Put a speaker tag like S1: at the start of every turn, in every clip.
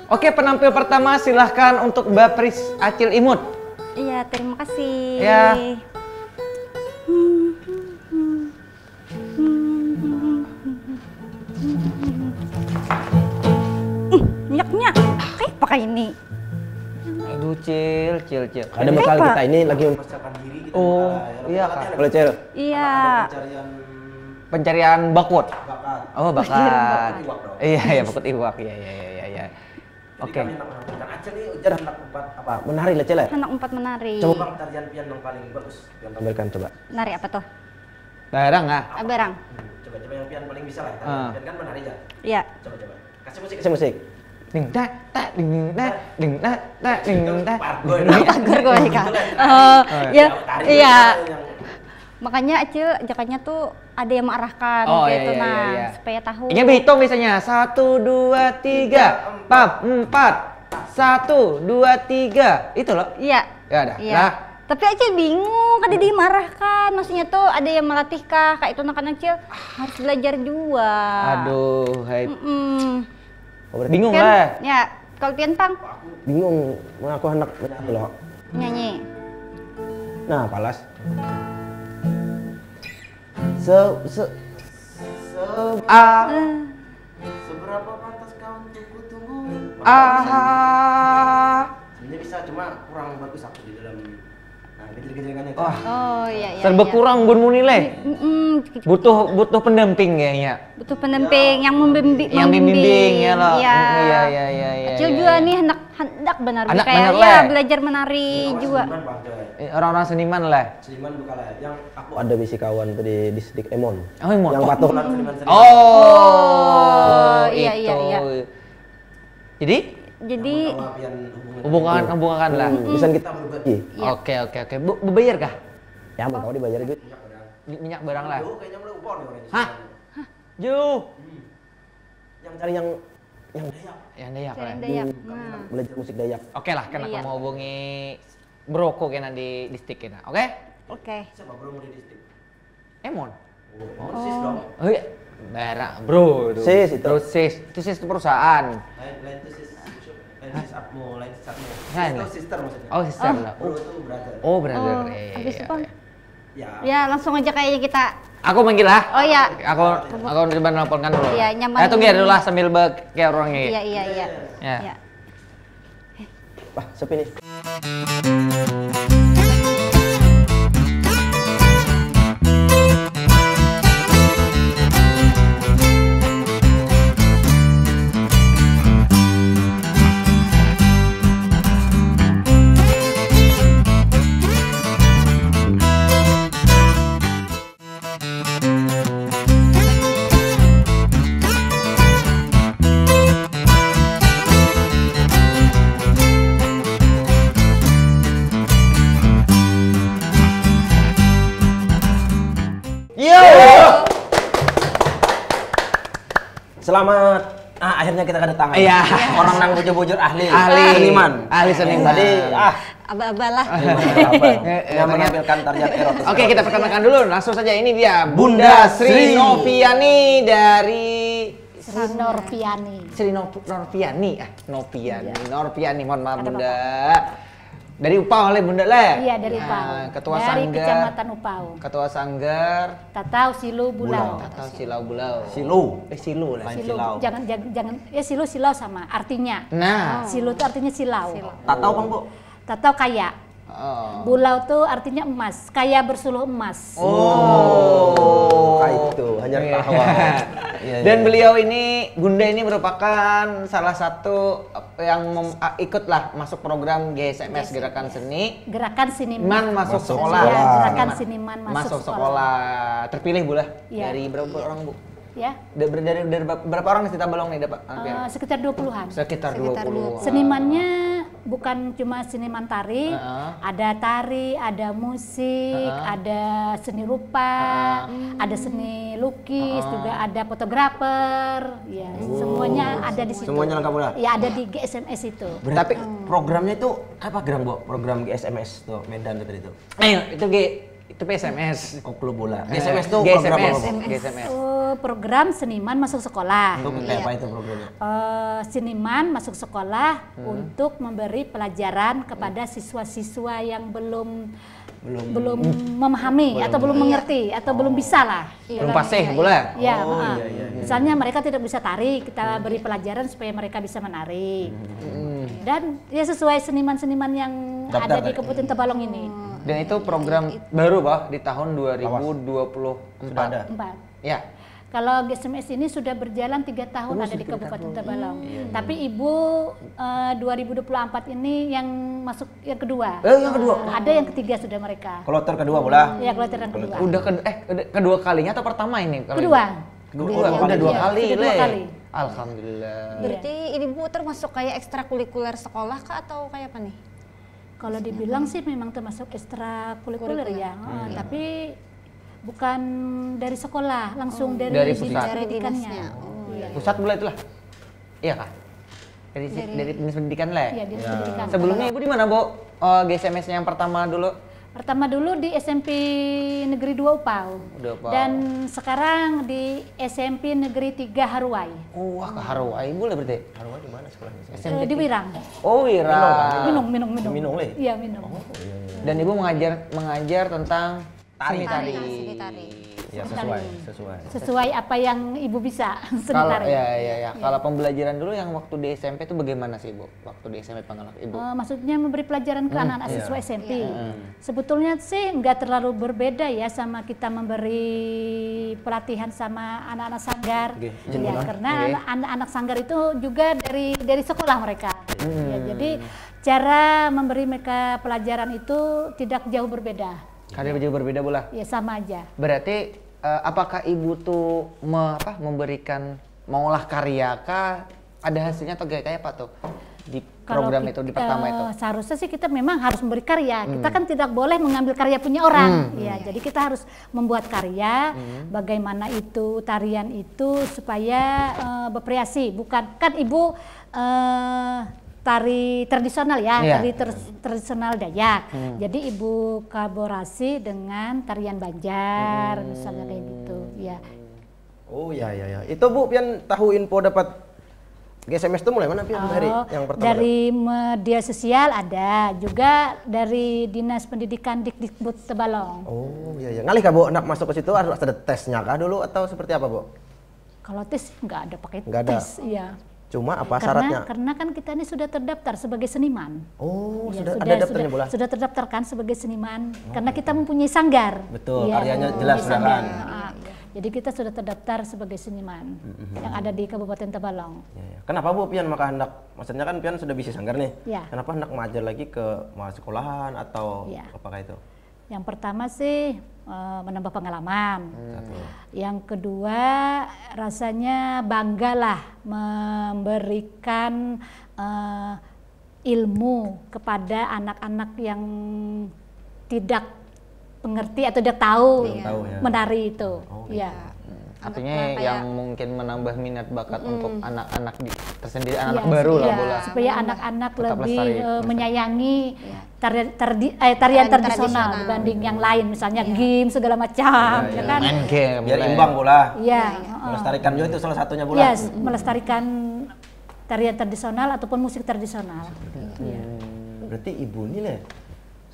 S1: Oke, penampil pertama silahkan untuk Mbak Pris Acil Imut.
S2: Iya, terima kasih.
S1: Ya.
S2: Minyaknya kayak pakai ini.
S1: Aduh, Cil.
S3: Ada bekal kita ini lagi mempersiapkan diri kita.
S1: Oh, iya Kak.
S3: Boleh, Cil?
S2: Iya.
S1: Pencarian bakwot.
S3: Bakat.
S1: Oh, bakat.
S3: Iwak dong.
S1: Iya, bakat iwak. Iya. Oke.
S3: Acil nih ujar anak 4 apa? Menari lah, Cil ya?
S2: Anak 4 menari.
S3: Coba Bang tarian pian yang paling bagus yang tampilkan coba.
S2: Nari apa tuh?
S1: Barang nggak?
S2: Barang.
S3: Coba yang pian paling bisa lah. Pian kan menari aja.
S2: Iya.
S3: Coba. Kasih musik.
S1: Ding tak ding tak.
S2: Pagar gue Kak. Ya, iya. Makanya Acil ajakannya tuh ada yang mengarahkan gitu supaya tahu.
S1: Ini berhitung biasanya 1 2 3 4 1 2 3 itu loh.
S2: Iya.
S1: Ya ada.
S2: Iya. Tapi Acil bingung, kan dia dimarahkan. Maksudnya tuh ada yang melatih kah? Kayak itu anak Acil harus belajar juga.
S1: Aduh, hai.
S3: Bingung
S2: Pian,
S3: lah.
S2: ya, kalau Pian Pang
S3: Bingung mengaku anak menyanyi loh.
S2: nyanyi.
S3: Nah, palas. Seberapa pantas kau untuk kutunggu? Sebenarnya bisa, cuma kurang bagus aku di dalam gejel-gejelannya.
S2: Oh iya.
S1: Serba kurang bun munile. Butuh pendamping kayaknya.
S2: Butuh pendamping yang membimbing.
S1: Ya loh.
S2: Iya.
S1: Iya.
S2: Acil juga nih hendak benar-benar
S1: bener
S2: kayak
S1: lah.
S2: belajar menari juga.
S1: Orang-orang seniman lah.
S3: Seniman bukan lah. Yang aku ada bisi kawan tadi di distrik Emon.
S1: Oh, Emon.
S3: Yang patuhan seniman-seniman.
S2: Oh, iya.
S1: Jadi hubungan lah.
S3: Bisa kita berbagi.
S1: Oke. Bu bayar kah?
S3: Ya, mau kau dibayar duit.
S1: Minyak barang lah.
S3: Kayaknya mulai upon nih orangnya.
S1: Hah? Jauh.
S3: Yang cari yang Dayak.
S1: Yang Dayak lah.
S2: Dayak.
S3: Belajar musik Dayak.
S1: Oke lah, kan aku mau hubungi Broko kena di distrik kena. Oke?
S2: Oke.
S3: Siapa bro mau di distrik?
S1: Emon.
S3: Oh, sis dong.
S1: Oh iya. Barang, bro.
S3: Sis itu.
S1: Terus sis. Itu sis perusahaan.
S3: Lain itu sis. Lain sis Atmo.
S1: Lain
S3: Itu
S1: lah.
S3: sister maksudnya.
S1: Oh, sister lah.
S3: Bro itu brother.
S1: Oh, brother.
S2: Habis itu Bang.
S3: Ya.
S2: Ya, langsung aja kayaknya kita.
S1: Aku manggil lah.
S2: Oh iya.
S1: Aku coba nelponkan dulu.
S2: Iya, nyaman.
S1: Tunggu ya dulu lah sambil kayak orangnya.
S2: Iya.
S1: Ya.
S3: Wah, sepi nih. Selamat. Akhirnya kita kedatangan.
S1: Iya.
S3: Orang nang bujur-bujur ahli
S1: seniman.
S3: Tadi
S2: Aba-aba lah.
S3: yang menampilkan tarian erotis.
S1: Oke, kita perkenalkan dulu. Langsung saja ini dia Bunda Sri Noviani dari
S2: Norviani.
S1: Sri Norviani. Norviani. Mohon maaf Bunda. Dari Upau oleh Bunda lah.
S4: Iya, dari Upau.
S1: Ketua
S4: dari
S1: Sanggar.
S4: Kecamatan Upau.
S1: Ketua Sanggar.
S4: Tatau Silu Bulau.
S1: Tatau Silau Bulau.
S3: Silu.
S1: Silu lah.
S4: Silu. Jangan ya silau sama artinya.
S1: Nah.
S4: Silu itu artinya silau.
S3: Tatau Bang, Bu.
S4: Tatau kaya. Bulau tuh artinya emas, kaya bersuluh emas.
S3: Itu hanya tawa.
S1: Dan beliau ini, Bunda ini merupakan salah satu yang ikutlah masuk program GSMS Gerakan Seni.
S4: Gerakan Seniman
S1: Masuk sekolah.
S4: Ya, Gerakan Seniman
S1: masuk sekolah. Terpilih Bu lah.
S4: Ya.
S1: Dari berapa orang Bu?
S4: Ya.
S1: Dari berapa orang di Tabalong nih dapat?
S4: Sekitar 20-an.
S1: Sekitar 20.
S4: Senimannya bukan cuma seniman tari, ada tari, ada musik, ada seni rupa, ada seni lukis, juga ada fotografer, ya semuanya ada di situ.
S3: Semuanya lengkap udah?
S4: Ya ada di GSMS itu.
S3: Tapi programnya itu apa geram Bu? Program GSMS tuh Medan tadi itu.
S1: Ayo itu Itu PSMS.
S3: Oh, klub bola. GSMS tuh
S1: GSMS.
S3: program apa, Bu?
S1: GSMS.
S4: Program seniman masuk sekolah.
S3: Untuk kayak apa itu programnya?
S4: Seniman masuk sekolah untuk memberi pelajaran kepada siswa-siswa yang belum memahami atau belum mengerti atau belum bisa lah.
S1: Belum fasih boleh.
S4: Ya, misalnya mereka tidak bisa tari, kita beri pelajaran supaya mereka bisa menari. Dan ya sesuai seniman-seniman yang ada di Kabupaten Tabalong ini.
S1: Dan itu program baru, Pak, di tahun 2024.
S3: Sudah ada.
S4: 4.
S1: Ya.
S4: Kalau GSMS ini sudah berjalan 3 tahun ada di Kabupaten Tabalong. Tapi Ibu 2024 ini yang masuk yang kedua.
S3: Yang kedua.
S4: Ada yang ketiga sudah mereka.
S3: Kloter kedua bola.
S4: Ya, kloter yang kedua.
S1: Udah kedua kalinya atau pertama ini?
S4: Kedua.
S1: Udah dua kali,
S4: sudah dua
S1: Le.
S4: kali.
S1: Alhamdulillah.
S2: Berarti ini Bu termasuk kayak ekstrakurikuler sekolah kah atau kayak apa nih?
S4: Kalau dibilang sih memang termasuk ekstrakurikuler ya. Tapi bukan dari sekolah, langsung dari
S1: pusat.
S4: pendidikannya.
S1: Pusat bola itulah. Iya kah? Dari dinas pendidikan lah.
S4: Iya, dinas pendidikan.
S1: Sebelumnya Ibu di mana, Bu? GSMS-nya yang pertama dulu?
S4: Pertama dulu di SMP Negeri 2 Upau. Dan sekarang di SMP Negeri 3 Haruai.
S1: Oh, wah, ke Haruai boleh berarti?
S3: Haruai di mana sekolahnya?
S4: Di Wirang.
S1: Oh, Wirang.
S4: Minum.
S3: Minum, Le?
S4: Iya, minum.
S1: Dan Ibu mengajar tentang seni tari.
S3: Ya,
S4: Sesuai apa yang Ibu bisa seni
S1: Kalau
S4: tari.
S1: ya. Kalau pembelajaran dulu yang waktu di SMP itu bagaimana sih, Bu? Waktu di SMP Pangalak Ibu?
S4: Maksudnya memberi pelajaran ke anak-anak siswa SMP. Sebetulnya sih nggak terlalu berbeda ya sama kita memberi pelatihan sama anak-anak sanggar. Ya, karena anak-anak sanggar itu juga dari sekolah mereka. Ya, jadi cara memberi mereka pelajaran itu tidak jauh berbeda.
S1: Karya jauh berbeda bola?
S4: Ya, sama aja.
S1: Berarti apakah Ibu tuh memberikan mengolah karya kah? Ada hasilnya atau kayak apa tuh di program itu, di pertama itu?
S4: Seharusnya sih kita memang harus memberi karya. Kita kan tidak boleh mengambil karya punya orang. Ya, jadi kita harus membuat karya. Bagaimana itu tarian itu supaya bervariasi. Bukan kan Ibu tari tradisional ya, tari tradisional Dayak. Jadi Ibu kolaborasi dengan tarian Banjar, misalnya kayak gitu, ya.
S3: Oh ya. Itu Bu, pian tahu info dapat GSMS itu mulai mana pian dari yang pertama?
S4: Dari media sosial ada, juga dari Dinas Pendidikan Dikdikbud Tabalong.
S3: Oh iya. Ngalih kah Bu, anak masuk ke situ harus ada tesnya kah dulu atau seperti apa, Bu?
S4: Kalau tes nggak ada pakai
S3: Nggak ada.
S4: tes, iya.
S3: Cuma apa syaratnya?
S4: Karena kan kita ini sudah terdaftar sebagai seniman.
S3: Oh, ya, sudah ada daftarnya bola?
S4: Sudah terdaftarkan sebagai seniman, karena kita mempunyai sanggar.
S3: Betul,
S4: ya,
S3: karyanya jelas sudah kan.
S4: Jadi kita sudah terdaftar sebagai seniman yang ada di Kabupaten Tabalong.
S3: Ya. Kenapa Bu Pian maka hendak, maksudnya kan Pian sudah bisa sanggar nih.
S4: Ya.
S3: Kenapa hendak mengajar lagi ke sekolahan atau apakah itu?
S4: Yang pertama sih menambah pengalaman. Yang kedua rasanya banggalah memberikan ilmu kepada anak-anak yang tidak mengerti atau tidak tahu menari itu.
S1: Artinya yang mungkin menambah minat bakat untuk anak-anak tersendiri, anak baru lah bola.
S4: Supaya anak-anak lebih menyayangi tarian tradisional dibanding yang lain, misalnya game segala macam, ya kan?
S1: Main game.
S3: Biar imbang bola.
S4: Iya.
S3: Melestarikan juga itu salah satunya bola.
S4: Yes, melestarikan tarian tradisional ataupun musik tradisional.
S3: Berarti Ibu ini lah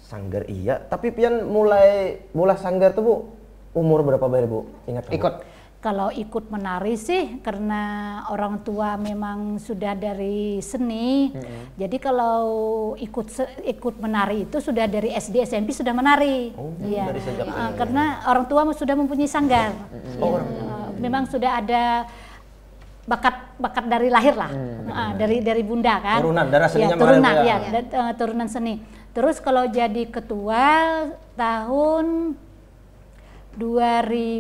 S3: sanggar iya, tapi Pian mulai bola sanggar tuh Bu umur berapa bayar Bu? Ingat
S1: ikut?
S4: Kalau ikut menari sih karena orang tua memang sudah dari seni. Jadi kalau ikut menari itu sudah dari SD SMP sudah menari.
S3: Dari sejak
S4: karena orang tua sudah mempunyai sanggar. Memang sudah ada bakat dari lahir lah. Dari bunda kan.
S3: Turunan darah seninya
S4: turunan seni. Terus kalau jadi ketua tahun 2018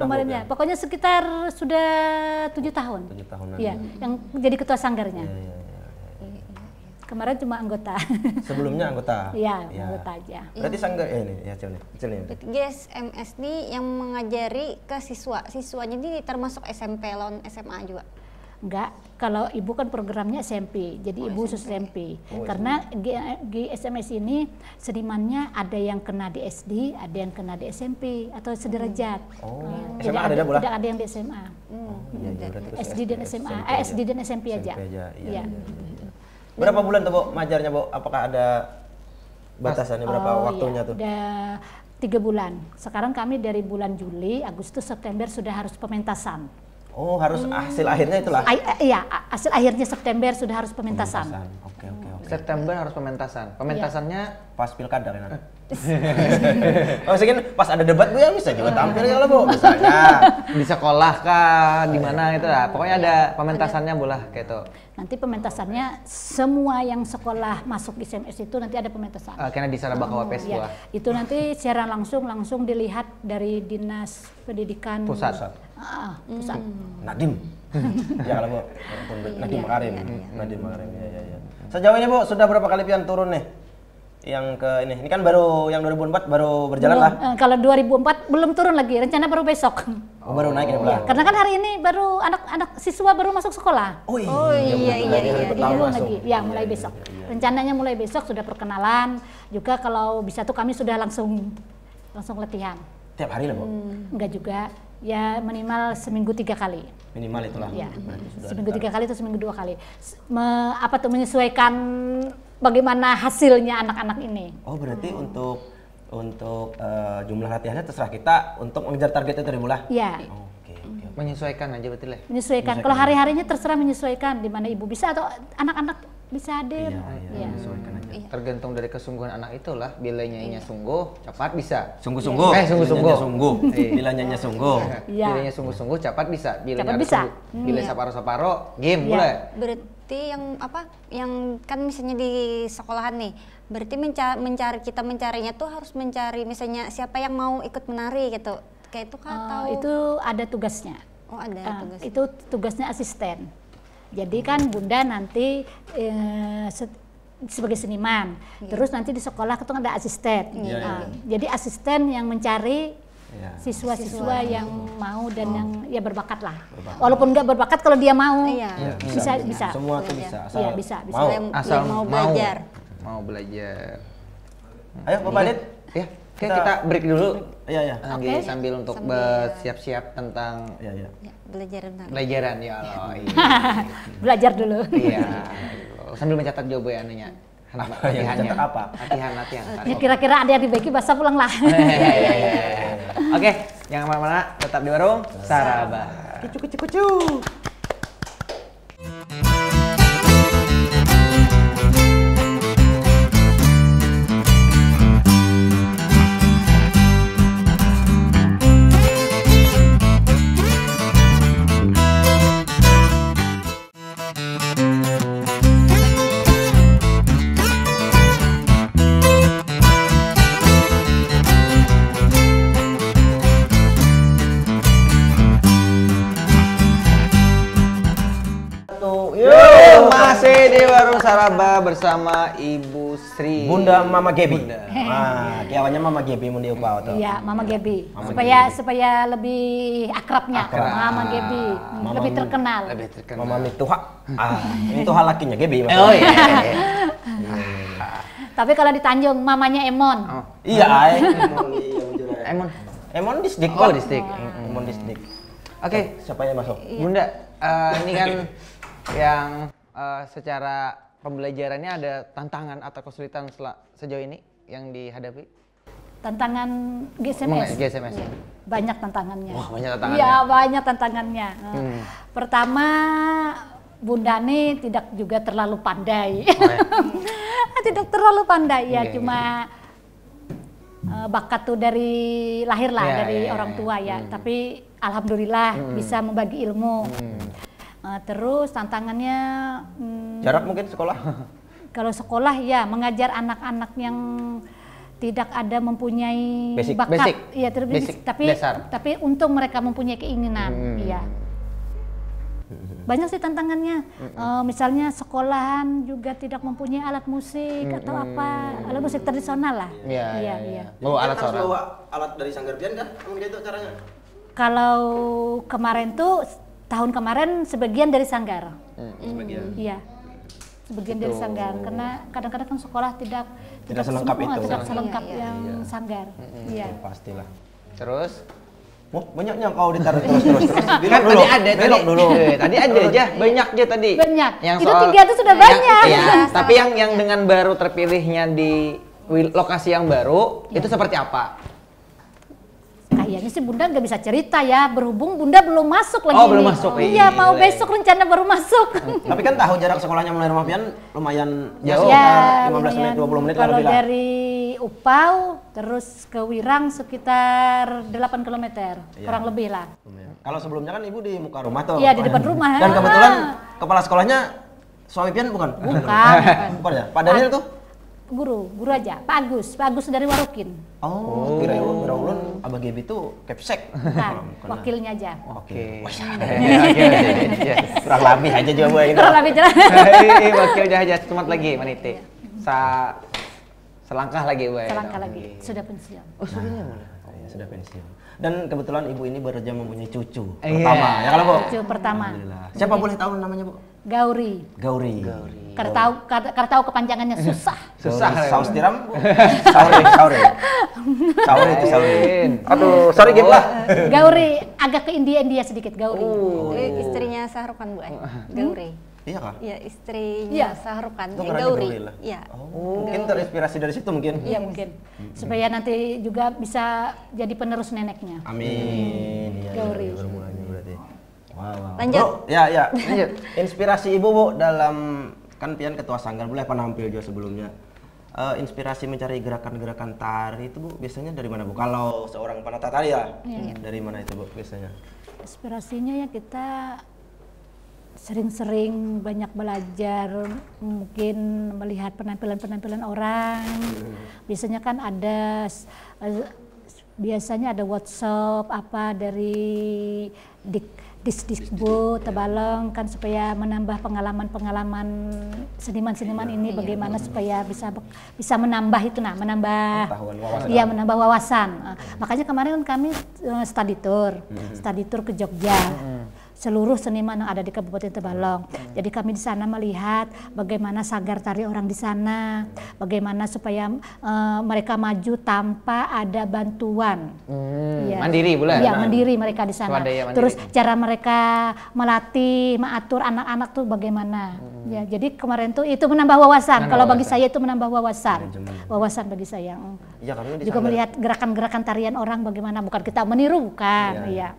S4: kemarinnya, pokoknya sekitar sudah 7 tahun.
S3: 7 tahunan.
S4: Iya, yang jadi ketua sanggarnya. Kemarin cuma anggota.
S3: Sebelumnya anggota.
S4: Iya, anggota aja.
S3: Berarti sanggar ini ya kecil nih.
S2: GSMS ini yang mengajari ke siswanya ini termasuk SMP lawan SMA juga.
S4: Enggak, kalau ibu kan programnya SMP, jadi ibu khusus SMP. Karena GSMS ini senimannya ada yang kena di SD, ada yang kena di SMP atau sederajat. Jadi
S3: SMA ada bola?
S4: tidak ada yang di SMA. SD dan SMA, SD dan SMP aja.
S3: Iya. Berapa bulan tuh Bu majarnya Bu? Apakah ada batasannya berapa waktunya tuh?
S4: Udah 3 bulan. Sekarang kami dari bulan Juli, Agustus, September sudah harus pementasan.
S3: Oh, harus hasil akhirnya itulah.
S4: Iya, hasil akhirnya September sudah harus pementasan.
S3: Oke.
S1: September harus pementasan. Pementasannya
S3: Pas pilkada kan? Oh, maksudnya pas ada debat Bu ya bisa juga tampil kalau Bu, misalnya.
S1: di sekolah kah, di mana itu lah. Pokoknya ada pementasannya bola kayak itu.
S4: Nanti pementasannya semua yang sekolah masuk di SMS itu nanti ada pementasan.
S1: Karena di Sarabaka WPS
S4: Ya, itu nanti secara langsung dilihat dari Dinas Pendidikan
S1: Pusat.
S4: Pusat.
S3: Nadim. Ya kalau Bu, Nadim Makarim. Nadim Makarim. Ya. Sejauh ini Bu sudah berapa kali pian turun nih? Yang ke ini kan baru yang 2004 baru berjalan lah.
S4: Kalau 2004 belum turun lagi, rencana baru besok.
S3: Oh, baru naik ini
S4: Ya, karena kan hari ini baru anak-anak siswa baru masuk sekolah.
S3: Oh iya.
S4: Jadi belum lagi. Ya, mulai besok. Rencananya mulai besok sudah perkenalan. Juga kalau bisa tuh kami sudah langsung latihan.
S3: Tiap hari lah Bu?
S4: Enggak juga. Ya minimal seminggu 3 kali.
S3: Minimal itulah.
S4: Ya, seminggu 3 kali atau seminggu 2 kali. Menyesuaikan bagaimana hasilnya anak-anak ini.
S3: Oh berarti untuk jumlah latihannya terserah kita untuk mengejar target itu dari mulai?
S4: Ya.
S3: Oke.
S1: Menyesuaikan aja betul ya.
S4: Menyesuaikan. Kalau hari-harinya terserah menyesuaikan di mana ibu bisa atau anak-anak bisa hadir.
S3: Iya. Menyesuaikan aja.
S1: Tergantung dari kesungguhan anak itulah. Bila nyanyinya sungguh, cepat bisa.
S3: Sungguh-sungguh.
S1: Sungguh-sungguh.
S3: Bila nyanyinya sungguh.
S4: Iya.
S1: Bilanya sungguh-sungguh, cepat bisa. Bila
S4: Cepat bisa.
S1: Bila saparo-saparo, game
S4: Iya.
S1: boleh.
S2: Berarti yang kan misalnya di sekolahan nih, berarti mencarinya tuh harus mencari misalnya siapa yang mau ikut menari gitu, kayak itu kah atau
S4: Itu ada tugasnya.
S2: oh ada tugas.
S4: Itu tugasnya asisten. Jadi kan Bunda nanti sebagai seniman, terus nanti di sekolah itu ada asisten. Jadi asisten yang mencari siswa-siswa yang mau dan yang ya berbakat lah. Walaupun nggak berbakat kalau dia mau bisa.
S3: Semua tuh bisa. Asal
S4: Iya, bisa.
S3: mau.
S1: Asal
S2: mau belajar.
S1: Mau belajar.
S3: Ayo Bapak Dit.
S1: Ya, kita break dulu.
S3: Iya.
S1: Sambil untuk bersiap-siap tentang
S2: Ya, belajar benar.
S1: pelajaran ya Allah. Iya.
S4: Belajar dulu.
S1: Iya. Sambil mencatat jawabannya.
S3: Latihannya apa?
S1: Latihan.
S4: Ya, kira-kira ada yang dibaiki bahasa pulang lah.
S1: Oke, jangan kemana-mana, tetap di warung Saraba.
S3: Kucu.
S1: Masih di warung Saraba bersama Ibu Sri.
S3: Bunda Mama Gebi. Kiawannya Mama Gebi mun diupau tuh.
S4: Iya, Mama Gebi.
S3: Mama
S4: Supaya lebih akrabnya. Mama Gebi. Lebih terkenal.
S3: Mama Mituha. Mituha lakinya Gebi.
S1: Oh iya.
S4: Tapi kalau di Tanjung mamanya Emon.
S3: Iya,
S1: Emon
S3: Disdik.
S1: Oh, Disdik.
S3: Emon Disdik.
S1: Oke,
S3: Siapa yang masuk?
S1: Bunda, ini kan yang secara pembelajarannya ada tantangan atau kesulitan sejauh ini yang dihadapi?
S4: Tantangan GSMS.
S1: GSMS.
S4: Ya, banyak tantangannya.
S1: Wah, banyak tantangannya.
S4: Iya, banyak tantangannya. Pertama, Bunda ini tidak juga terlalu pandai. Tidak terlalu pandai ya, cuma bakat tuh dari lahir lah, dari orang tua ya. Tapi alhamdulillah bisa membagi ilmu. Terus tantangannya
S3: Jarak mungkin sekolah?
S4: kalau sekolah ya mengajar anak-anak yang tidak ada mempunyai bakat, ya tapi untung mereka mempunyai keinginan, iya. Banyak sih tantangannya, misalnya sekolahan juga tidak mempunyai alat musik atau apa, alat musik tradisional lah. Iya.
S1: Bawa alat suara.
S3: Bawa alat dari Sanggar Pian kan? Emang gitu caranya?
S4: Kalau kemarin tuh tahun kemarin sebagian dari Sanggar.
S3: Sebagian.
S4: Iya. Sebagian dari Sanggar, karena kadang-kadang kan sekolah tidak
S3: selengkap
S4: semua,
S3: itu.
S4: tidak selengkap
S2: Iya,
S4: yang Sanggar. Iya.
S3: Pastilah.
S1: Terus
S3: Oh, banyaknya kau ditarik terus.
S1: kan tadi ada tadi ada aja banyak aja tadi.
S4: Banyak.
S1: Yang
S4: Itu
S1: soal,
S4: 3 itu sudah banyak.
S1: Iya, tapi yang dengan baru terpilihnya di lokasi yang baru itu seperti apa?
S4: Kayaknya sih Bunda nggak bisa cerita ya, berhubung Bunda belum masuk lagi.
S1: Oh, belum
S4: nih.
S1: masuk,
S4: Iya, mau besok rencana baru masuk.
S3: Tapi kan tahu jarak sekolahnya mulai rumah pian lumayan jauh.
S4: Ya,
S3: 15 menit, 20 menit lah
S4: kalau
S3: lebih lah.
S4: dari Upau terus ke Wirang sekitar 8 km, kurang lebih lah.
S3: Kalau sebelumnya kan ibu di muka rumah tuh.
S4: Iya, di depan rumah.
S3: Dan kebetulan kepala sekolahnya suami pian bukan?
S4: Bukan.
S3: Bukan ya? Pak Daniel tuh?
S4: Guru aja, Pak Agus dari Warukin.
S3: Oh, kira ulun Abah Gebi tuh Kepsek.
S4: Bukan, wakilnya aja.
S3: Oke.
S1: Oke.
S3: Kurang lebih aja jawabannya gitu.
S4: Kurang lebih jelas.
S1: Wakil jahat semat lagi manite. Selangkah lagi, Boy.
S4: Selangkah lagi, sudah pensiun.
S1: Oh, sudah
S3: Ya, sudah pensiun. Dan kebetulan ibu ini baru saja mempunyai cucu
S1: Iya.
S3: pertama. Ya kalau Bu?
S4: Cucu pertama.
S3: Alhamdulillah. Siapa boleh tahu namanya, Bu?
S4: Gauri.
S3: Gauri.
S4: Karena tahu kepanjangannya susah.
S1: Susah.
S3: Saus tiram, Bu? Sauri itu sauri. Aduh, sorry Gib lah.
S4: Gauri agak ke India sedikit Gauri.
S2: Istrinya Sahrukhan Bu. Gauri.
S3: Iya kah?
S2: Iya, istrinya
S4: Iya.
S2: Sahrukhan.
S3: Itu karena
S2: Gauri.
S3: Gauri lah.
S2: Iya.
S3: Oh, mungkin terinspirasi dari situ mungkin.
S4: Iya mungkin. Supaya nanti juga bisa jadi penerus neneknya.
S3: Amin. Iya,
S4: Gauri.
S3: bermulanya berarti. Wow.
S2: Lanjut.
S3: Bro, ya. Lanjut. Inspirasi ibu, Bu, dalam kan pian ketua sanggar boleh penampil juga sebelumnya. Inspirasi mencari gerakan-gerakan tari itu Bu biasanya dari mana Bu? Kalau seorang penata tari ya, dari mana itu Bu biasanya?
S4: Inspirasinya ya kita sering-sering banyak belajar, mungkin melihat penampilan-penampilan orang. Biasanya kan biasanya ada workshop apa dari Dikbud Tabalong kan supaya menambah pengalaman seniman-seniman ini bagaimana supaya bisa menambah menambah wawasan. Makanya kemarin kami study tour ke Jogja. Seluruh seniman yang ada di Kabupaten Tabalong. Jadi kami di sana melihat bagaimana sanggar tari orang di sana, bagaimana supaya mereka maju tanpa ada bantuan. Ya.
S1: Mandiri bulan.
S4: Iya, mandiri mereka di sana. Terus cara mereka melatih, mengatur anak-anak tuh bagaimana. Ya, jadi kemarin tuh itu menambah wawasan. Kalau bagi saya itu menambah wawasan. Wawasan bagi saya.
S3: Ya,
S4: juga melihat gerakan-gerakan tarian orang bagaimana, bukan kita meniru, bukan. Iya.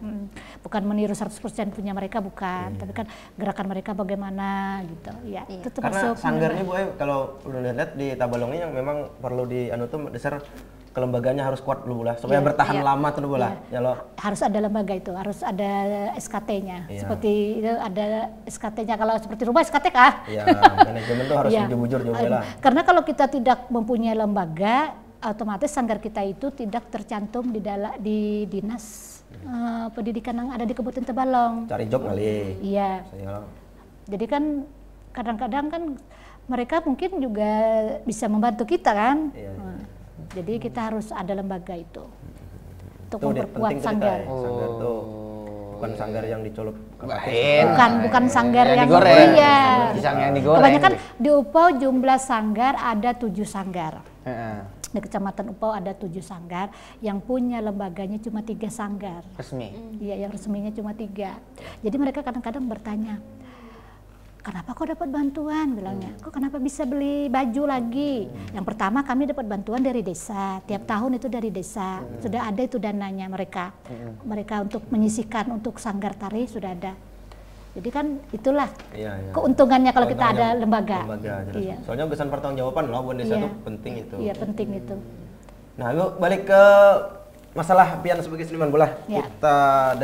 S4: Bukan meniru 100% punya mereka, bukan. Tapi kan gerakan mereka bagaimana gitu. Ya, itu
S3: karena sanggarnya Bu, kalau udah lihat di Tabalong ini yang memang perlu dasar kelembagaannya harus kuat dulu lah supaya bertahan lama tuh dulu lah. Ya lo.
S4: Harus ada lembaga itu, harus ada SKT-nya. Seperti itu ada SKT-nya, kalau seperti rumah SKT kah?
S3: Iya, manajemen tuh harus jujur lah.
S4: Karena kalau kita tidak mempunyai lembaga, otomatis sanggar kita itu tidak tercantum di dinas pendidikan yang ada di Kabupaten Tabalong.
S3: Cari job kali.
S4: Iya. Jadi kan kadang-kadang kan mereka mungkin juga bisa membantu kita kan. Jadi kita harus ada lembaga itu untuk memperkuat sanggar.
S3: Sanggar tuh bukan sanggar yang dicolok ke
S4: bukan sanggar yang
S1: digoreng.
S4: Iya.
S1: Yang digoreng.
S4: Kebanyakan di Upau jumlah sanggar ada 7 sanggar. Di Kecamatan Upau ada 7 sanggar, yang punya lembaganya cuma 3 sanggar.
S1: Resmi.
S4: Iya, yang resminya cuma 3. Jadi mereka kadang-kadang bertanya, kenapa kok dapat bantuan? Bilangnya, kok kenapa bisa beli baju lagi? Yang pertama kami dapat bantuan dari desa, tiap tahun itu dari desa. Sudah ada itu dananya mereka. Mereka untuk menyisihkan untuk sanggar tari sudah ada. Jadi kan itulah keuntungannya kalau kita ada lembaga.
S3: Iya. Soalnya kesan pertanggungjawaban loh buat desa itu penting itu.
S4: Iya, penting itu.
S3: Nah, Ibu balik ke masalah pian sebagai seniman bola. Kita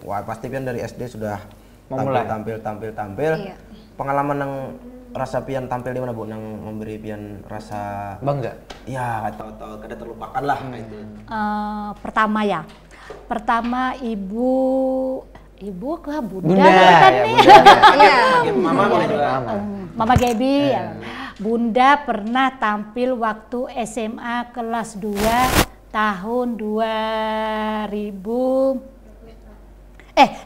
S3: pasti pian dari SD sudah tampil.
S2: Iya.
S3: Pengalaman yang rasa pian tampil di mana Bu? Yang memberi pian rasa
S1: bangga?
S3: Iya, atau kada terlupakan lah itu.
S4: Pertama ibu ke Bunda
S1: kan
S4: nih.
S2: Iya.
S3: Mama boleh juga.
S4: Mama Gebi. Bunda pernah tampil waktu SMA kelas 2 tahun 2000.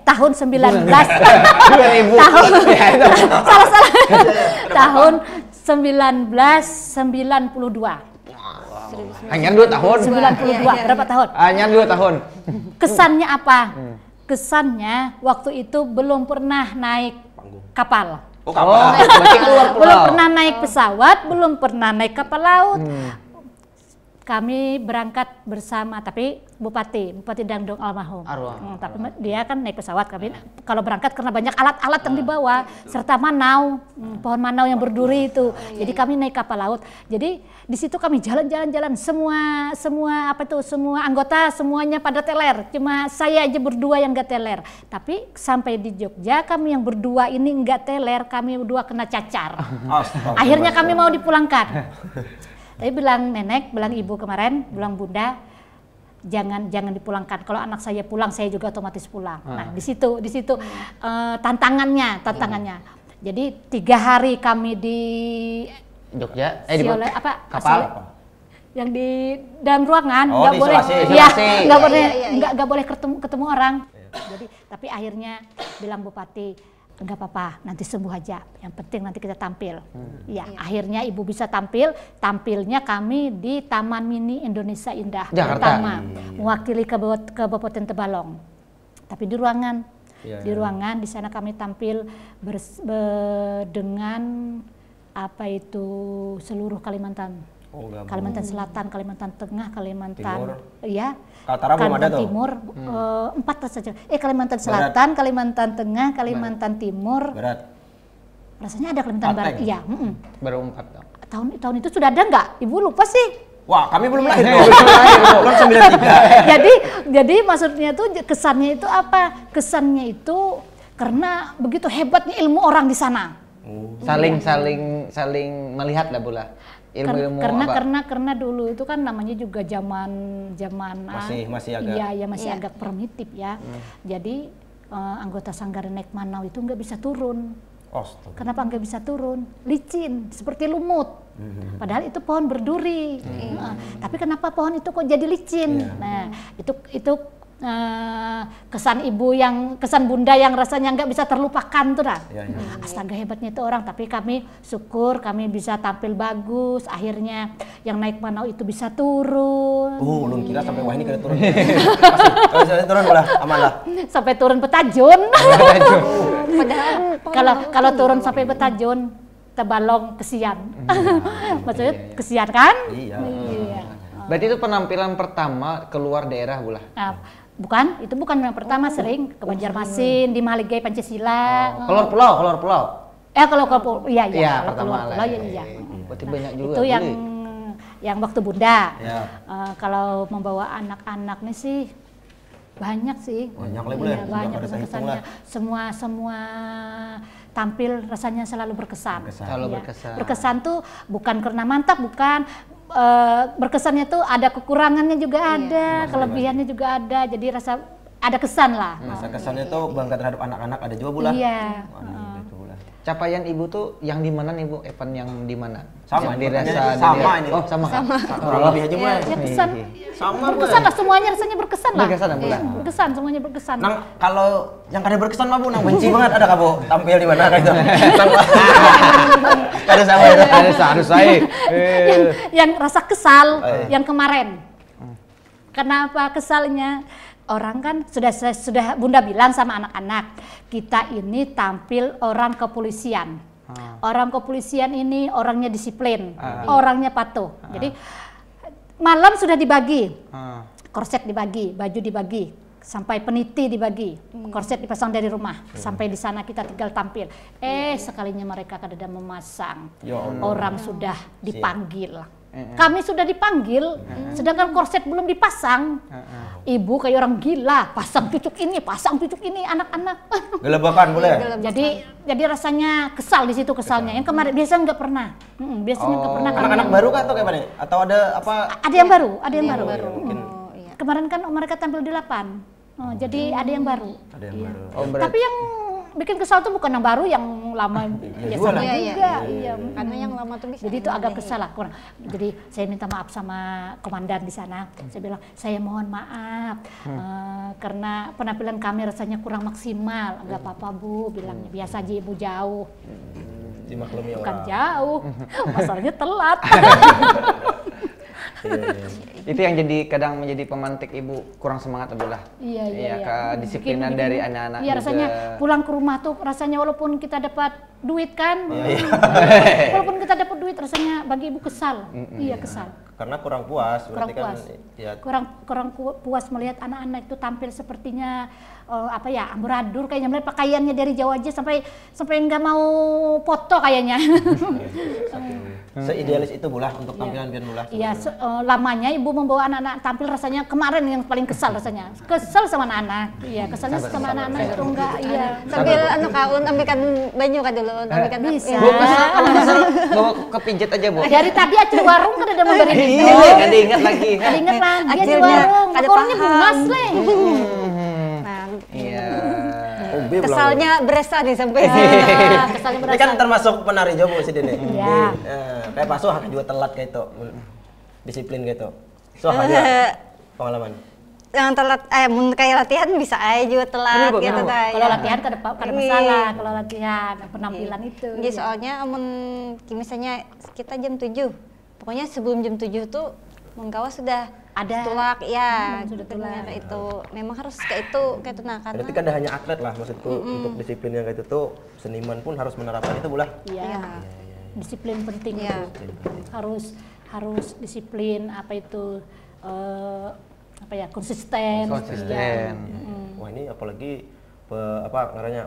S4: tahun 19
S1: 2000.
S4: tahun
S1: Ya, itu.
S4: salah tahun 1992.
S1: Hanya 2 tahun.
S4: 92 berapa tahun?
S1: Hanya 2 tahun.
S4: Kesannya apa? Kesannya waktu itu belum pernah naik kapal.
S3: Oh, kapal.
S1: Berarti keluar pulau.
S4: Belum pernah naik pesawat, belum pernah naik kapal laut. Kami berangkat bersama, tapi Bupati Dangdong almarhum.
S1: Arwah.
S4: Tapi dia kan naik pesawat, kami kalau berangkat karena banyak alat-alat yang dibawa, serta manau, pohon manau yang berduri itu. Jadi kami naik kapal laut. Jadi di situ kami jalan-jalan, semua anggota semuanya pada teler. Cuma saya aja berdua yang nggak teler. Tapi sampai di Jogja kami yang berdua ini nggak teler, kami berdua kena cacar. Akhirnya kami mau dipulangkan. Tapi bilang nenek, bilang ibu kemarin, bilang bunda, jangan dipulangkan. Kalau anak saya pulang, saya juga otomatis pulang. Nah, di situ tantangannya. Jadi 3 hari kami di
S1: Jogja,
S4: di
S1: kapal.
S4: yang di dalam ruangan,
S3: Oh,
S4: nggak boleh,
S1: isolasi.
S4: nggak boleh ketemu orang. Jadi, tapi akhirnya bilang Bupati, enggak apa-apa, nanti sembuh aja. Yang penting nanti kita tampil. Akhirnya ibu bisa tampilnya kami di Taman Mini Indonesia Indah
S1: Jakarta.
S4: pertama, mewakili Kabupaten Tebalong. Tapi di ruangan, di sana kami tampil dengan seluruh Kalimantan. Kalimantan Selatan, Kalimantan Tengah, Kalimantan
S3: Timur.
S4: Kalimantan
S3: belum ada tuh.
S4: Timur, 4 saja. Kalimantan Selatan, Barat. Kalimantan Tengah, Kalimantan Timur.
S3: Barat.
S4: Rasanya ada Kalimantan Barat. Iya.
S1: Baru 4 tahun.
S4: Tahun itu sudah ada nggak? Ibu lupa sih.
S3: Wah, kami belum lahir. Belum 93.
S4: Jadi maksudnya tuh kesannya itu apa? Kesannya itu karena begitu hebatnya ilmu orang di sana.
S1: Saling melihat lah pula. Ilmu-ilmu
S4: karena dulu itu kan namanya juga zaman
S3: masih agak
S4: masih agak primitif ya. Jadi anggota Sanggar naik manau itu nggak bisa turun. Kenapa nggak bisa turun? Licin seperti lumut. Padahal itu pohon berduri. Tapi kenapa pohon itu kok jadi licin? Nah, itu kesan bunda yang rasanya nggak bisa terlupakan tuh dah. Astaga, hebatnya itu orang. Tapi kami syukur kami bisa tampil bagus. Akhirnya yang naik manau itu bisa turun.
S3: Belum kira sampai wah ini kena turun. Pasti turun lah, aman lah.
S4: Sampai turun Petajun. Kalau turun sampai Petajun, Tebalong kesian. Maksudnya kesian kan?
S3: Iya.
S1: Berarti itu penampilan pertama keluar daerah pula.
S4: Bukan, itu bukan yang pertama, sering ke Banjarmasin, di Maligai Pancasila.
S1: Keluar pulau.
S4: Kalau iya,
S1: pertama
S4: keluar pulau iya.
S1: Berarti banyak juga.
S4: Itu yang waktu bunda.
S3: Ya.
S4: Kalau membawa anak-anak nih sih banyak sih.
S3: Banyak lah boleh.
S4: Banyak kesannya. Semua tampil rasanya selalu berkesan.
S1: Selalu berkesan.
S4: Berkesan tuh bukan karena mantap, bukan. Berkesannya tuh ada kekurangannya juga ada, kelebihannya juga ada, jadi rasa ada kesan lah.
S3: Rasa kesannya tuh bangga terhadap anak-anak ada juga pula.
S4: Iya.
S1: Capaian ibu tuh yang di mana nih Bu? Evan yang di mana?
S3: Sama,
S1: yang dirasa
S3: sama ini.
S1: Oh, sama.
S3: Kurang lebih aja Bu.
S4: Ya kesan.
S3: Sama
S4: berkesan lah, semuanya rasanya berkesan lah.
S1: Berkesan,
S4: semuanya berkesan.
S3: Nang kalau yang kada berkesan mah Bu, nang benci banget ada kah Bu? Tampil di mana kayak itu? Ada sama itu.
S1: Harus saya.
S4: Yang rasa kesal yang kemarin. Kenapa kesalnya? Orang kan sudah Bunda bilang sama anak-anak, kita ini tampil orang kepolisian. Orang kepolisian ini orangnya disiplin, orangnya patuh. Jadi malam sudah dibagi, korset dibagi, baju dibagi, sampai peniti dibagi, korset dipasang dari rumah, sampai di sana kita tinggal tampil. Sekalinya mereka kadang memasang, orang sudah dipanggil. Kami sudah dipanggil, sedangkan korset belum dipasang. Ibu kayak orang gila, pasang cucuk ini, anak-anak.
S3: Gelebakan boleh.
S4: Jadi rasanya kesal di situ kesalnya. Yang kemarin biasanya nggak pernah. Biasanya nggak pernah.
S3: Anak-anak baru kah atau kayak mana? Atau ada apa?
S4: Ada yang baru,
S3: Mungkin.
S4: Kemarin kan mereka tampil 8. Jadi ada yang baru.
S3: Ada yang baru.
S4: Tapi bikin kesal tuh bukan yang baru, yang lama ya sama
S2: Iya,
S4: juga. Iya.
S2: Karena yang lama tuh bisa.
S4: Jadi itu agak kesal lah kurang. Jadi saya minta maaf sama komandan di sana. Saya bilang saya mohon maaf karena penampilan kami rasanya kurang maksimal. Enggak apa-apa Bu, bilangnya biasa aja Ibu jauh.
S3: Dimaklumi
S4: Bukan
S3: orang.
S4: jauh, masalahnya telat.
S1: Itu yang jadi kadang menjadi pemantik ibu kurang semangat adalah
S4: Iya.
S1: kedisiplinan
S4: Bikin-
S1: dari anak-anak
S4: Iya,
S1: juga.
S4: rasanya pulang ke rumah tuh rasanya walaupun kita dapat duit kan, walaupun kita dapat duit rasanya bagi ibu kesal. Iya kesal.
S3: Karena kurang puas,
S4: Kurang
S3: berarti kan
S4: puas.
S3: ya
S4: Kurang puas melihat anak-anak itu tampil sepertinya amburadul kayaknya, melihat pakaiannya dari jauh aja sampai nggak mau foto kayaknya.
S3: seidealis itu bulah untuk tampilan pian bulah.
S4: Iya, lamanya ibu membawa anak-anak tampil rasanya kemarin yang paling kesal rasanya. Kesel sama anak-anak. Iya, kesalnya sama anak-anak itu enggak, iya.
S2: Sambil kaun ambilkan baju kan dulu, ambilkan
S4: Bisa.
S1: Bu, kalau kesel bawa kepijit aja Bu.
S4: Dari tadi acil warung kan udah memberi gitu.
S1: Iya, nggak diingat lagi.
S4: Ingat lagi acil
S2: Akhirnya
S4: warung.
S2: kada
S4: Orangnya
S2: paham.
S4: bungas leh.
S2: Nah,
S1: Iya.
S3: Hobi bulah.
S2: kesalnya berasa nih sampai
S4: Kesalnya
S3: Ini
S4: berasa.
S3: kan termasuk penari jobo sih Dene.
S4: Iya.
S3: Kayak Pak Soh juga telat kayak itu. Disiplin gitu. Soh aja pengalaman.
S2: yang telat mun kayak latihan bisa aja juga telat
S1: Bener,
S2: gitu
S1: bener.
S2: dah.
S4: Kalau
S2: ya.
S4: latihan kada masalah, kalau latihan penampilan itu.
S2: Jadi soalnya misalnya kita jam 7. Pokoknya sebelum jam 7 tuh mengkawa sudah
S4: Ada.
S2: tulak ya.
S4: Sudah tulak.
S2: Benar, itu memang harus kayak itu nah karena
S3: Berarti kan ada hanya atlet lah maksudku untuk disiplin yang kayak itu tuh seniman pun harus menerapkan itu bulah.
S4: Iya.
S2: Iya.
S4: Disiplin penting
S2: Iya.
S4: itu. Harus disiplin apa itu konsisten.
S1: Konsisten.
S3: Wah ini apalagi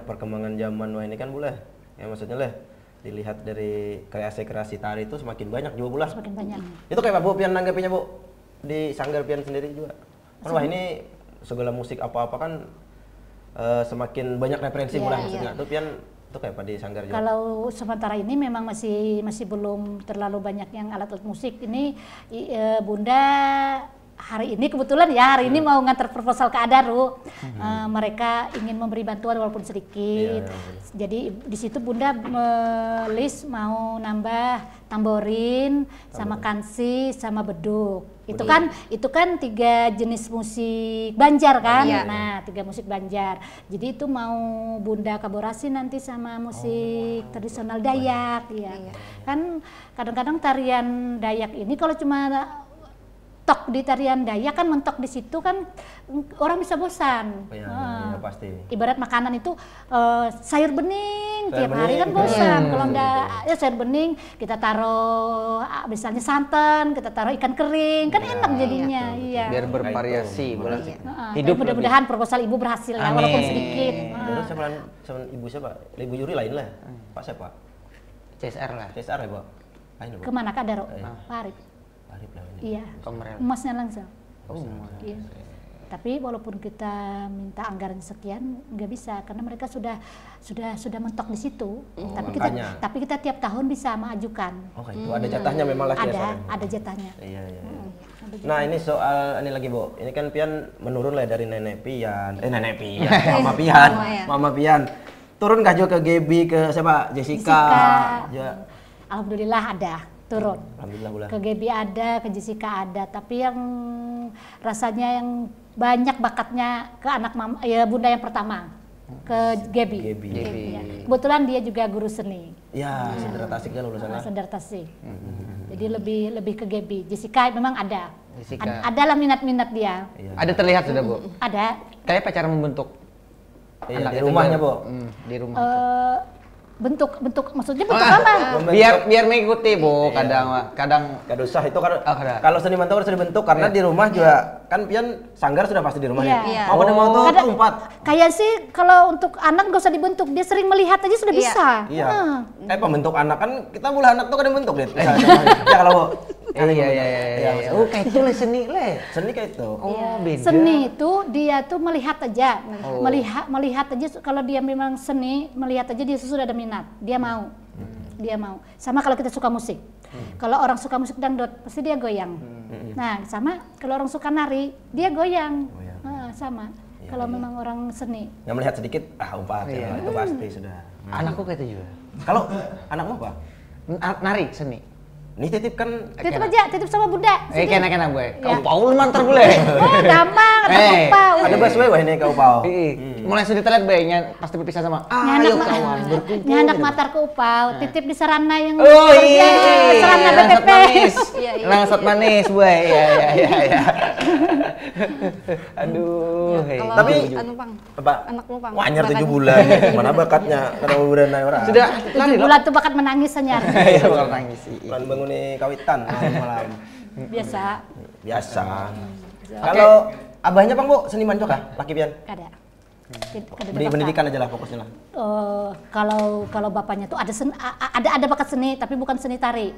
S3: perkembangan zaman wah ini kan boleh ya maksudnya lah dilihat dari kreasi tari itu semakin banyak juga bulah.
S4: Semakin banyak.
S3: Itu kayak Pak Bu pian nanggapinya Bu di sanggar pian sendiri juga. Kan wah ini segala musik apa-apa kan semakin banyak referensi
S4: Iya,
S3: bulah
S4: iya.
S3: maksudnya. Itu pian itu kayak apa di sanggar juga.
S4: Kalau sementara ini memang masih belum terlalu banyak yang alat-alat musik. Ini Bunda hari ini kebetulan ya hari ini mau ngantar proposal ke Adaru. Mereka ingin memberi bantuan walaupun sedikit. Jadi di situ Bunda list mau nambah tamborin sama kansi sama beduk. Itu kan 3 jenis musik Banjar kan.
S2: Iya.
S4: Nah, 3 musik Banjar. Jadi itu mau Bunda kolaborasi nanti sama musik tradisional Dayak ya. Kan kadang-kadang tarian Dayak ini kalau cuma tok di tarian Dayak kan mentok di situ kan orang bisa bosan.
S3: Iya, pasti.
S4: Ibarat makanan itu sayur bening tiap hari kan
S3: bening.
S4: bosan. Kalau enggak ya sayur bening kita taruh misalnya santan, kita taruh ikan kering kan enak jadinya. Iya.
S1: Biar bervariasi bulah.
S4: Hidup mudah-mudahan proposal Ibu berhasil ya walaupun sedikit.
S3: Terus sama ibu siapa? Ibu Yuri lain lah. Pak siapa?
S1: CSR lah.
S3: CSR ya, Bu? Lain Bu.
S4: Kemana Kak Daro? Parip.
S3: Arif lah ini.
S4: Iya.
S1: Komrel.
S4: Emasnya langsung.
S1: Oh,
S4: Iya. Tapi walaupun kita minta anggaran sekian nggak bisa karena mereka sudah mentok di situ. Tapi kita tiap tahun bisa mengajukan.
S3: Oh, kayak itu ada jatahnya memang lah
S4: Ada jatahnya.
S3: Iya. Nah, ini soal ini lagi, Bu. Ini kan Pian menurun lah dari Nenek Pian. Mama Pian. Turun kah juga ke Gaby, ke siapa? Jessica. Ya.
S4: Alhamdulillah ada turun.
S3: Alhamdulillah bulan.
S4: Ke Gaby ada, ke Jessica ada, tapi yang rasanya yang banyak bakatnya ke anak Bunda yang pertama, ke Gaby. Ya. Kebetulan dia juga guru seni.
S3: Ya, Sendera Tasik kan lulusannya.
S4: Sendera Tasik. Jadi lebih ke Gaby. Jessica memang ada.
S1: Jessica.
S4: Adalah minat-minat dia.
S3: Iya.
S1: Ada terlihat sudah Bu.
S4: Ada.
S1: Kayak pacar membentuk.
S3: Iya, di
S1: itu
S3: rumahnya,
S1: biar-
S3: Bu.
S1: Di rumah.
S4: Bentuk maksudnya bentuk apa?
S1: Biar mengikuti Bu, kadang
S3: Gak usah itu kan
S1: kada.
S3: kalau seniman tuh harus dibentuk karena di rumah juga kan Pian sanggar sudah pasti di rumahnya.
S2: Iya.
S3: Mau pada mau tuh umpat.
S4: Kayak sih kalau untuk anak gak usah dibentuk, dia sering melihat aja sudah
S2: Iya.
S4: bisa.
S3: Iya. Pembentuk anak kan kita boleh anak tuh kan dibentuk deh. Ya kalau Bu.
S1: Iya. Oh, kayak itu lah seni le.
S3: Seni kayak itu.
S1: Oh, beda.
S4: Seni itu dia tuh melihat aja, melihat aja kalau dia memang seni, melihat aja dia sudah ada minat, dia mau. Sama kalau kita suka musik. Kalau orang suka musik dangdut pasti dia goyang. Nah, sama kalau orang suka nari, dia goyang. Sama. Kalau memang orang seni.
S3: Yang melihat sedikit, umpat ya, itu pasti sudah.
S1: Anakku kayak itu juga.
S3: Kalau anakmu apa?
S1: Nari seni.
S3: Ini titip kan
S4: Titip aja, titip sama bunda.
S1: Kena gue. Kau Paul mantar boleh.
S4: Oh, gampang, ada upau.
S3: ada busway wah ini kau pau.
S1: Mulai sudah terlihat bayangnya pasti berpisah sama.
S4: Nyandak
S1: Ayo kawan berkumpul.
S4: nyandak matar ke upau, titip di sarana yang
S1: Oh
S4: kerja,
S1: iya,
S4: sarana
S1: langsat
S4: BPP.
S1: manis,
S2: Iya, iya.
S1: langsat manis, boy. Ya. Aduh.
S2: Kalau
S3: Tapi
S2: anu Pang,
S3: apa?
S2: anakmu Pang.
S3: Anyar
S2: Bakat.
S3: 7 bulan. Mana bakatnya? Karena udah naik orang.
S1: Sudah lari
S4: 7
S1: loh.
S4: bulan tuh bakat menangis senyar.
S1: Iya, bakal nangis sih.
S3: Bulan bangun nih kawitan malam.
S4: Biasa.
S3: Biasa. Kalau abahnya Bang Bu seniman juga laki pian.
S4: Kada.
S3: Di pendidikan aja lah fokusnya lah.
S4: Kalau bapaknya tuh ada bakat seni tapi bukan seni tari.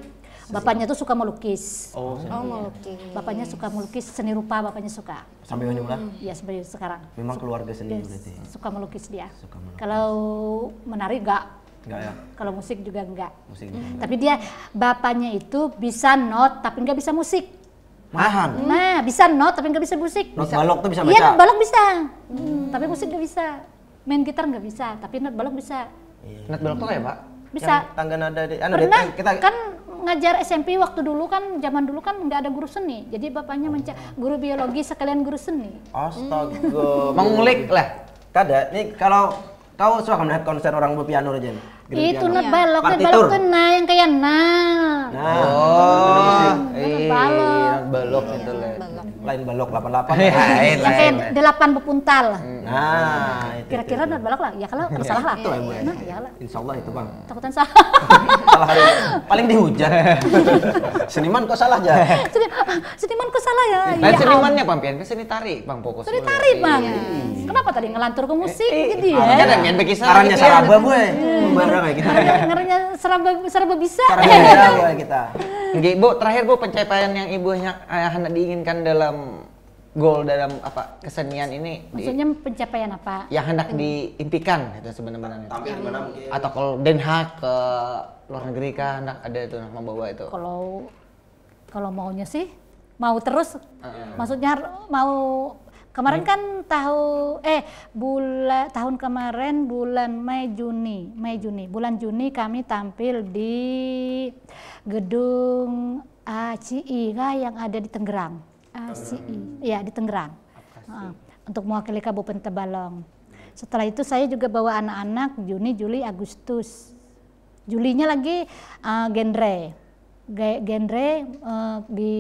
S4: Bapaknya tuh suka melukis.
S2: Oh, melukis.
S4: Bapaknya suka melukis, seni rupa bapaknya suka.
S3: Sampai mana pula?
S4: Iya sampai sekarang.
S3: Memang keluarga seni
S4: Dia
S3: berarti.
S4: suka melukis dia.
S3: Suka melukis.
S4: Kalau menari enggak.
S3: Enggak ya?
S4: Kalau musik juga enggak.
S3: Musik.
S4: Tapi dia bapaknya itu bisa not tapi nggak bisa musik.
S3: Mahan.
S4: Nah, bisa not tapi nggak bisa musik.
S3: Not balok tuh bisa baca.
S4: Iya, not balok bisa. Tapi musik nggak bisa. Main gitar nggak bisa, tapi not balok bisa.
S1: Nat belok tuh kayak Pak.
S4: Bisa.
S3: Yang tangga nada di
S4: Pernah
S3: kita
S4: kan ngajar SMP waktu dulu kan, zaman dulu kan nggak ada guru seni. Jadi bapaknya guru biologi sekalian guru seni.
S3: Astaga.
S1: Mengulik lah.
S3: Kada, nih kalau kau suka melihat konser orang berpiano aja.
S4: Itu not balok
S3: Partitur.
S4: tuh yang kayak nah.
S1: Oh,
S4: Nat balok.
S1: Nat balok itu lah.
S3: Lain balok 88.
S1: Lain,
S4: Yang kayak 8 bepuntal.
S3: Nah, itu.
S4: Kira-kira not balok lah. Ya kalau salah lah.
S3: Itu ya, Bu.
S4: Nah, ya lah.
S3: Insya Allah itu Bang.
S4: Takutan salah.
S3: Salah hari paling dihujat. Seniman kok salah aja.
S4: Seniman kok salah ya?
S1: Nah,
S4: Ya
S1: senimannya Bang Pian, seni tari Bang fokus.
S4: Seni tari Bang. Kenapa tadi ngelantur ke musik jadi ya?
S1: Kan ada Pian bekisah.
S3: Sarannya Saraba Bu. Barang kayak kita.
S4: Ngerinya serba bisa.
S3: Sarannya kayak kita.
S1: Nggih, Bu, terakhir Bu, pencapaian yang Ibu hendak diinginkan dalam goal dalam apa kesenian ini
S4: Maksudnya pencapaian apa?
S1: yang hendak diimpikan itu sebenarnya.
S3: Tampil di mana mungkin?
S1: Atau kalau Den Haag ke luar negeri kah hendak ada itu membawa itu.
S4: Kalau maunya sih mau terus. Maksudnya mau kemarin kan tahun kemarin bulan Mei Juni bulan Juni kami tampil di gedung ACI yang ada di Tangerang. ACI, ya di Tangerang. Untuk mewakili Kabupaten Tabalong. Setelah itu saya juga bawa anak-anak Juni, Juli, Agustus. Julinya lagi genre di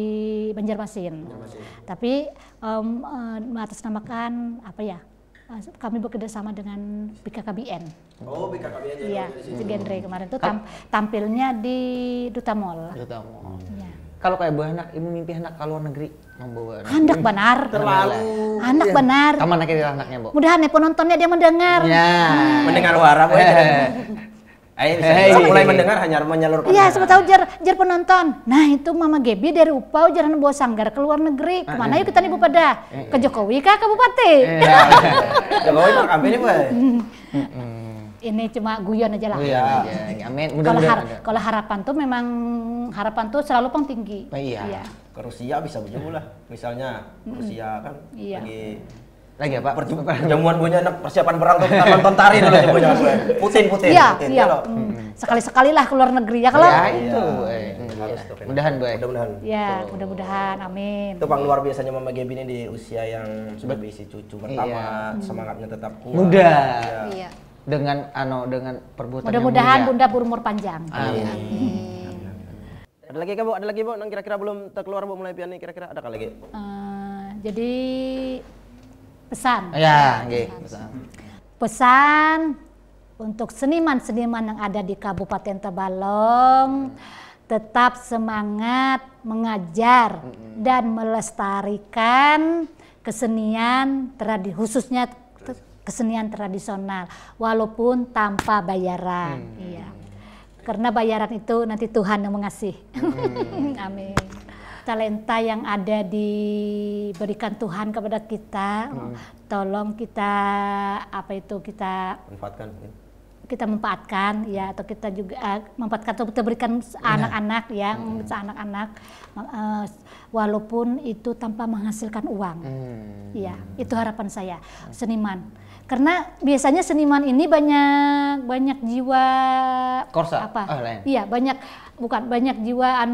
S4: Banjarmasin. Tapi mengatasnamakan apa ya? Kami bekerjasama dengan BKKBN.
S3: Oh, BKKBN aja.
S4: Iya, genre kemarin tuh tampilnya di Duta Mall. Iya.
S1: Kalau kayak buah anak, Ibu mimpi anak ke luar negeri membawa anak.
S4: Hendak benar. Hendak benar.
S1: Kamu anaknya anaknya, Bu?
S4: Mudahan penontonnya dia mendengar.
S1: Ya.
S3: Mendengar suara Bu. Mulai mendengar hanya menyalurkan.
S4: Iya, siapa tahu jar penonton. Nah, itu Mama Gebi dari Upau jalan bawa sanggar ke luar negeri. Kemana yuk kita nih Bu pada? Ke Jokowi kah ke Bupati?
S3: Jokowi Pak Kampi ini Bu.
S4: Ini cuma guyon aja lah.
S1: Iya. Amin. Mudah-mudahan.
S4: Kalau harapan tuh selalu tinggi.
S1: Iya.
S3: Ke Rusia bisa begitu lah. Misalnya Rusia kan
S4: Iya.
S1: Lagi apa?
S3: Jamuan punya anak persiapan perang tuh kita nonton tari dulu jamuannya gue. Putin.
S4: Iya. Sekali-sekali lah ke luar negeri ya kalau.
S1: Ya itu. Mudahan, Bu.
S3: Mudah-mudahan.
S4: Ya, mudah-mudahan. Amin.
S3: Itu Bang luar biasanya Mama Gebi ini di usia yang sudah berisi cucu pertama, semangatnya tetap kuat.
S1: Muda.
S2: Iya.
S1: Dengan perbuatan
S4: Mudah-mudahan
S1: yang
S4: Bunda berumur panjang.
S1: Amin.
S3: Ada lagi kan Bu? Ada lagi Bu? Nang kira-kira belum terkeluar Bu mulai pian nih kira-kira ada kah lagi?
S4: Jadi pesan.
S1: Ya, nggih.
S4: Pesan untuk seniman-seniman yang ada di Kabupaten Tabalong tetap semangat mengajar dan melestarikan kesenian khususnya kesenian tradisional walaupun tanpa bayaran. Iya. Karena bayaran itu nanti Tuhan yang mengasih. Amin. Talenta yang ada diberikan Tuhan kepada kita, tolong kita kita kita manfaatkan ya, atau kita juga manfaatkan atau kita berikan anak-anak ya, anak-anak walaupun itu tanpa menghasilkan uang. Ya, itu harapan saya seniman. Karena biasanya seniman ini banyak jiwa
S1: Korsa?
S4: apa?
S1: Lain.
S4: Iya, banyak jiwa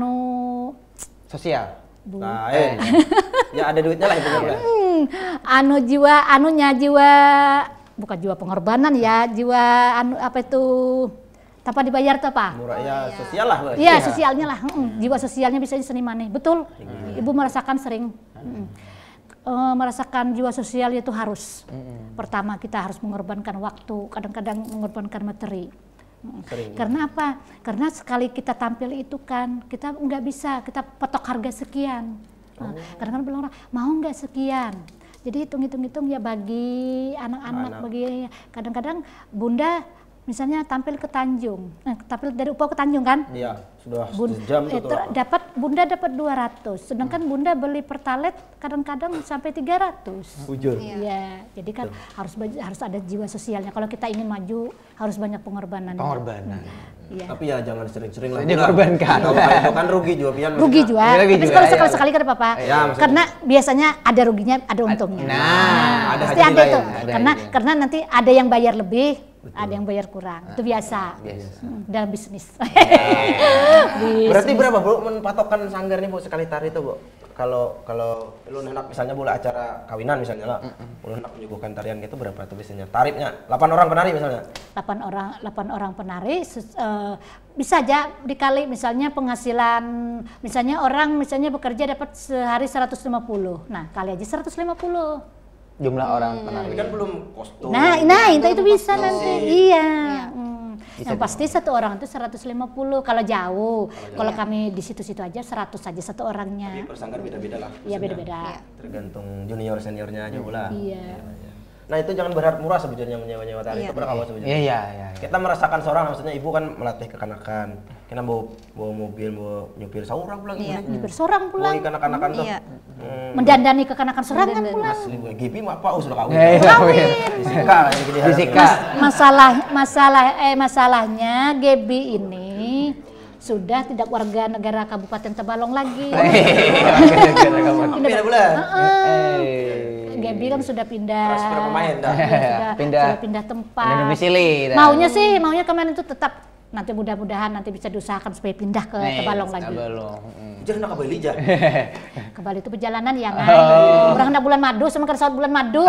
S1: Sosial.
S3: Nah, ya ada duitnya lah itu boleh.
S4: jiwa bukan jiwa pengorbanan ya, jiwa apa itu tanpa dibayar tuh apa?
S3: Murah ya, sosial lah.
S4: Iya, sosialnya lah. Jiwa sosialnya bisa seniman nih. Betul. Ibu merasakan sering merasakan jiwa sosial itu harus. Pertama kita harus mengorbankan waktu, kadang-kadang mengorbankan materi. Karena apa? Karena sekali kita tampil itu kan kita nggak bisa kita patok harga sekian. Kadang-kadang bilang orang mau nggak sekian. Jadi hitung-hitung ya bagi anak-anak, bagi kadang-kadang Bunda misalnya tampil ke Tanjung, tampil dari Upau ke Tanjung kan?
S3: Iya, sudah jam itu.
S4: Bunda dapat 200, sedangkan Bunda beli pertalet kadang-kadang sampai 300.
S3: Bujur.
S4: Iya, jadi kan harus ada jiwa sosialnya. Kalau kita ingin maju harus banyak pengorbanan. Iya.
S3: Tapi ya jangan sering-sering lah.
S1: Dikorbankan.
S3: Kalau itu kan rugi juga pian.
S4: Rugi juga. Tapi kalau sekali-sekali kan apa-apa.
S3: Ya,
S4: karena biasanya ada ruginya, ada untungnya.
S3: ada
S4: pasti ada itu.
S3: lain.
S4: Karena nanti ada yang bayar lebih, ada yang bayar kurang. Itu biasa. Dalam bisnis.
S3: Berarti berapa Bu menpatokkan sanggar nih Bu sekali tari itu Bu? Kalau lu hendak misalnya boleh acara kawinan misalnya lah, lu hendak menyuguhkan tarian gitu berapa tuh biasanya? Tarifnya 8 orang penari misalnya. 8
S4: orang penari bisa aja dikali misalnya penghasilan, misalnya orang bekerja dapat sehari 150. Nah, kali aja 150.
S1: Jumlah orang penari.
S3: Kan belum kostum.
S4: Nah, itu bisa nanti. Iya. Yang pasti satu orang itu 150 kalau jauh. Kalau kami di situ-situ aja 100 saja satu orangnya.
S3: Tapi per sanggar beda-beda lah.
S4: Iya, beda-beda.
S3: Tergantung junior seniornya aja pula.
S4: Iya.
S3: Nah, itu jangan berharap murah sebetulnya menyewa tari itu berapa sebetulnya?
S1: Iya.
S3: Kita merasakan seorang, maksudnya ibu kan melatih kekanakan. Kita bawa mobil, bawa nyupir seorang pulang.
S4: Nyupir seorang pulang.
S3: Bawa kekanak-kanakan tuh.
S4: Mendandani kekanakan sorangan pulang.
S3: Asli gue, Gipi mah apa sudah kawin.
S1: Fisika.
S4: Masalahnya Gebi ini sudah tidak warga negara Kabupaten Tabalong lagi.
S3: Pindah bulan.
S4: Gebi kan sudah pindah.
S3: Transfer pemain dah.
S4: Sudah pindah tempat.
S1: Domisili.
S4: Maunya kemarin itu tetap nanti mudah-mudahan nanti bisa diusahakan supaya pindah ke Tabalong lagi.
S3: Jangan nak ke Bali aja.
S4: Ke Bali itu perjalanan ya kan. Orang hendak bulan madu sama keresawat bulan madu.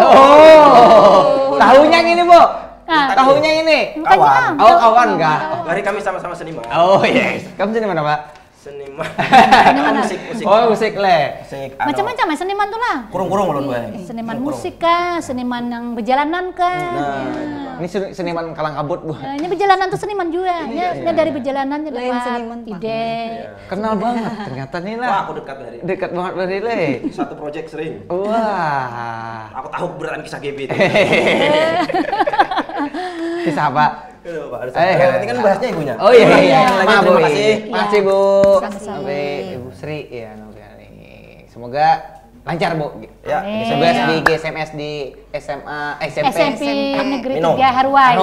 S1: Tahunya gini Bu. Tahunya ini.
S3: Kawan.
S1: Kawan enggak?
S3: Hari kami sama-sama seniman.
S1: Oh yes. Kamu seniman apa?
S3: Seniman. Musik.
S1: Musik le.
S4: Macam-macam ya seniman tuh lah.
S3: Kurung-kurung loh gue.
S4: Seniman musik kah, seniman yang berjalanan kah.
S1: Ini seniman kalang kabut Bu.
S4: Ini berjalanan tuh seniman juga. Ini dari perjalanannya dapat ide.
S1: Kenal banget ternyata nih lah.
S3: Wah, aku dekat
S1: banget dari le.
S3: Satu project sering.
S1: Wah.
S3: Aku tahu beran kisah GB itu.
S1: Kisah apa?
S3: Nanti kan bahasnya ibunya.
S1: Oh iya.
S3: Maaf Bu.
S1: Makasih Bu.
S4: Sama-sama.
S1: Sampai Ibu Sri ya. Semoga lancar Bu.
S3: Ya.
S1: Semoga di GSMS di SMA
S4: SMP Negeri
S3: Minum.
S4: 3 Harwai.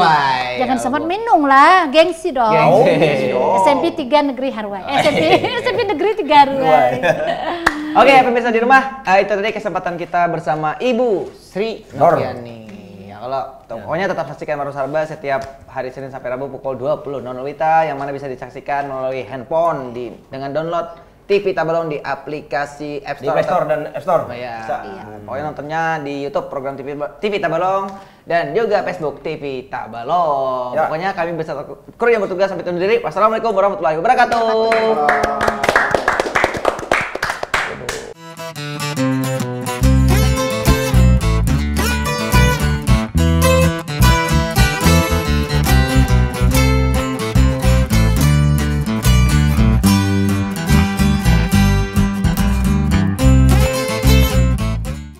S4: Jangan
S1: Ya
S4: sempat
S1: Allah.
S4: minum lah, gengsi dong.
S1: Gengsi
S3: dong.
S4: SMP 3 Negeri Harwai. SMP Negeri 3 Harwai.
S1: Oke, pemirsa di rumah, itu tadi kesempatan kita bersama Ibu Sri Noviani. Ya, pokoknya tetap saksikan Warung Sarba setiap hari Senin sampai Rabu pukul 20.00 WITA, yang mana bisa disaksikan melalui handphone dengan download TV Tabalong di aplikasi App Store.
S3: Di Play Store dan App Store.
S1: Iya. Pokoknya nontonnya di YouTube program TV Tabalong dan juga Facebook TV Tabalong. Pokoknya kami beserta kru yang bertugas sampai undur diri. Wassalamualaikum warahmatullahi wabarakatuh.